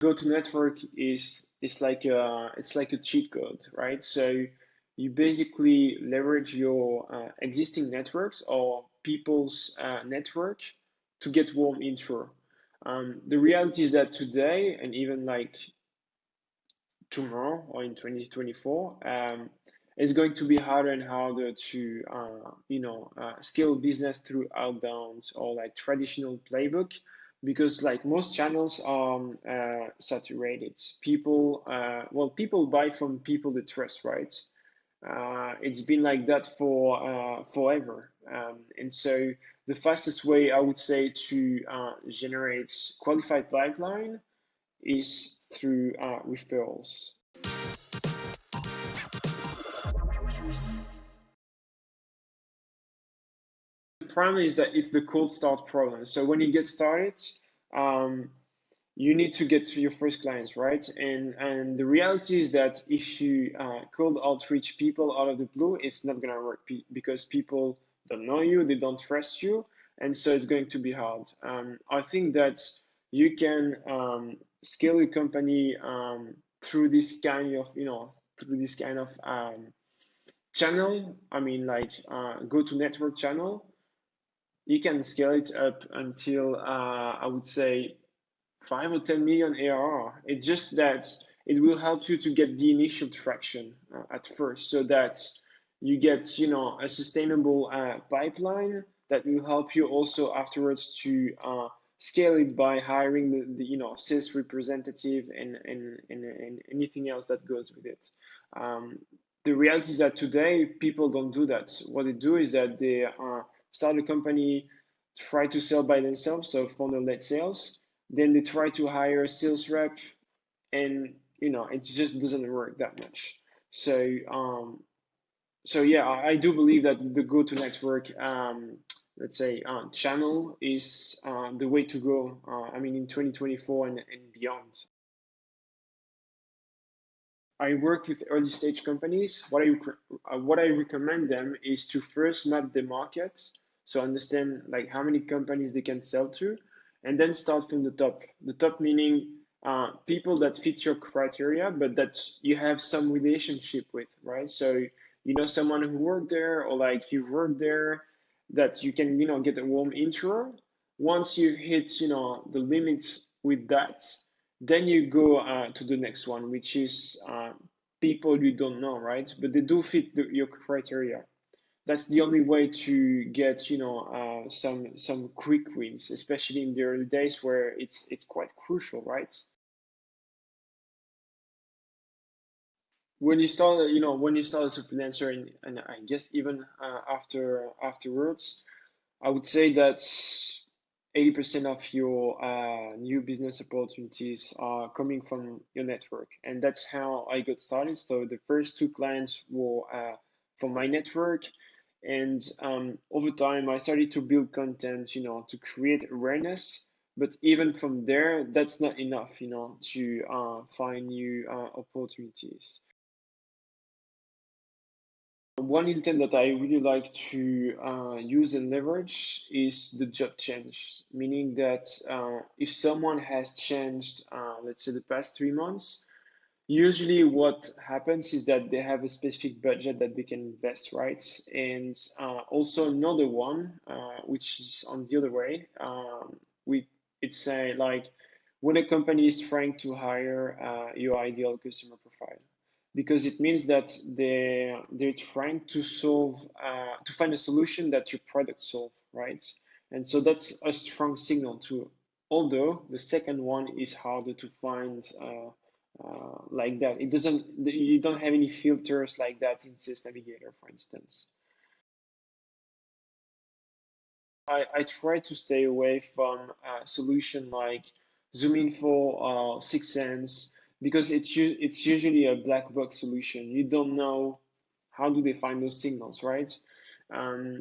Go-to-network is like a cheat code, right? So you basically leverage your existing networks or people's network to get warm intro. The reality is that today and even like tomorrow or in 2024, it's going to be harder and harder to scale business through outbound or like traditional playbook, because like most channels are saturated. People buy from people they trust, right? It's been like that for forever, and so the fastest way I would say to generate qualified pipeline is through referrals. The problem is that it's the cold start problem. So when you get started, um, you need to get to your first clients, right? And the reality is that if you cold outreach people out of the blue, it's not gonna work because people don't know you, they don't trust you, and so it's going to be hard. I think that you can scale a company through this kind of channel. I mean, like go to network channel. You can scale it up until I would say 5 or 10 million ARR. It's just that it will help you to get the initial traction at first, so that you get a sustainable pipeline that will help you also afterwards to scale it by hiring the sales representative and anything else that goes with it. Um, the reality is that today people don't do that. What they do is that they start a company, try to sell by themselves, so funnel-led sales, then they try to hire a sales rep, and it just doesn't work that much. So yeah, I do believe that the go-to network, let's say, channel is the way to go. I mean, in 2024 and beyond. I work with early stage companies. What I recommend them is to first map the market, so understand like how many companies they can sell to, and then start from the top. The top meaning people that fit your criteria, but that you have some relationship with, right? So you know someone who worked there, or like you worked there, that you can get a warm intro. Once you hit the limit with that, then you go to the next one, which is people you don't know, right? But they do fit your criteria. That's the only way to get, some quick wins, especially in the early days where it's quite crucial, right? When you start as a freelancer, and I guess even afterwards, I would say that 80% of your new business opportunities are coming from your network. And that's how I got started. So the first two clients were from my network. And over time, I started to build content, to create awareness. But even from there, that's not enough, to find new opportunities. One intent that I really like to use and leverage is the job change, meaning that if someone has changed, let's say the past 3 months, usually what happens is that they have a specific budget that they can invest, right? And also another one, which is on the other way, we it's a like when a company is trying to hire your ideal customer profile, because it means that they're trying to solve to find a solution that your product solve, right? And so that's a strong signal too. Although the second one is harder to find like that. It doesn't. You don't have any filters like that in Sales Navigator, for instance. I try to stay away from a solution like ZoomInfo or Six Sense, because it's usually a black box solution. You don't know how do they find those signals, right?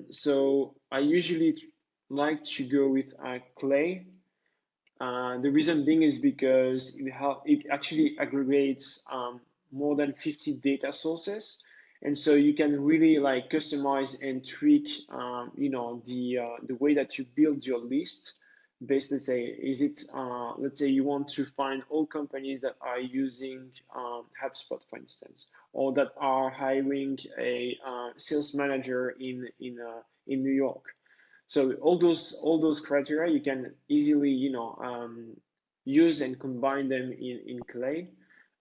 So I usually like to go with Clay. The reason being is because it actually aggregates more than 50 data sources, and so you can really like customize and tweak, the way that you build your list based, let's say, is it, let's say you want to find all companies that are using HubSpot, for instance, or that are hiring a sales manager in New York. So all those criteria you can easily, use and combine them in Clay.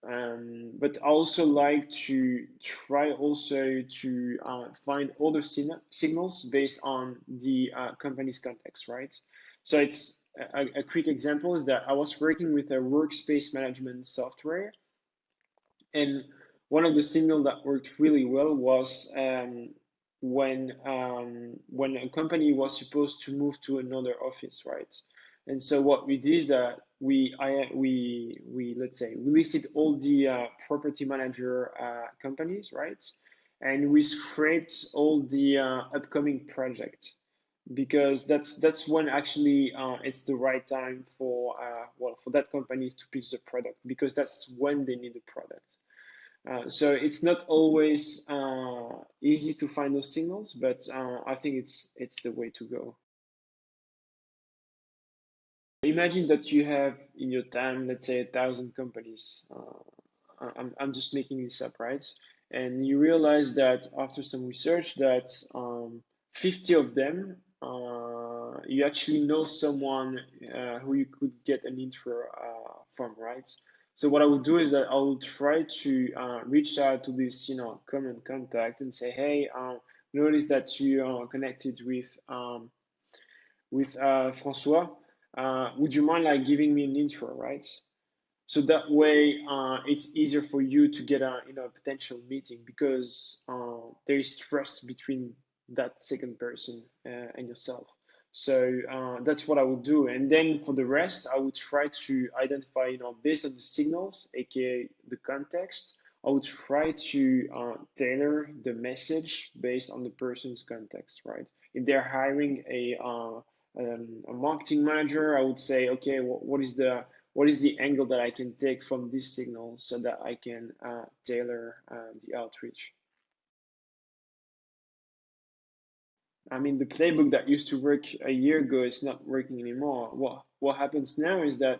But I also like to try also to find other signals based on the company's context, right? So it's a quick example is that I was working with a workspace management software, and one of the signals that worked really well was when a company was supposed to move to another office, right? And so what we did is that we let's say we listed all the property manager companies, right? And we scraped all the upcoming project, because that's when actually it's the right time for well, for that company to pitch the product, because that's when they need the product. So it's not always easy to find those signals, but I think it's the way to go. Imagine that you have in your time, let's say, 1,000 companies. I'm just making this up, right? And you realize that after some research that 50 of them, you actually know someone who you could get an intro from, right? So what I would do is that I will try to reach out to this, common contact and say, hey, notice that you are connected with Francois. Would you mind like giving me an intro, right? So that way it's easier for you to get a potential meeting, because there is trust between that second person and yourself. So that's what I would do, and then for the rest I would try to identify, based on the signals, aka the context. I would try to tailor the message based on the person's context, right? If they're hiring a marketing manager, I would say, okay, what is the angle that I can take from this signal so that I can tailor the outreach. I mean, the playbook that used to work a year ago is not working anymore. What happens now is that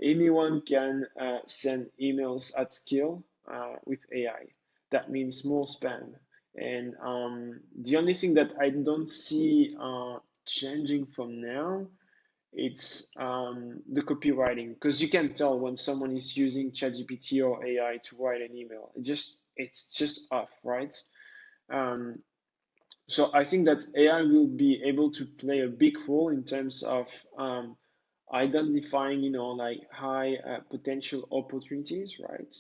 anyone can send emails at scale with AI. That means more spam. And the only thing that I don't see changing from now, it's the copywriting, because you can tell when someone is using ChatGPT or AI to write an email. It's just off, right? Um, so I think that AI will be able to play a big role in terms of identifying, like high potential opportunities, right?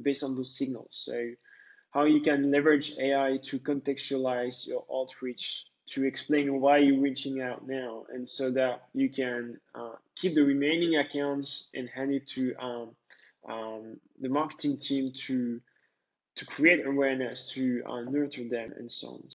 Based on those signals. So how you can leverage AI to contextualize your outreach, to explain why you're reaching out now, and so that you can keep the remaining accounts and hand it to the marketing team to create awareness, to nurture them, and so on.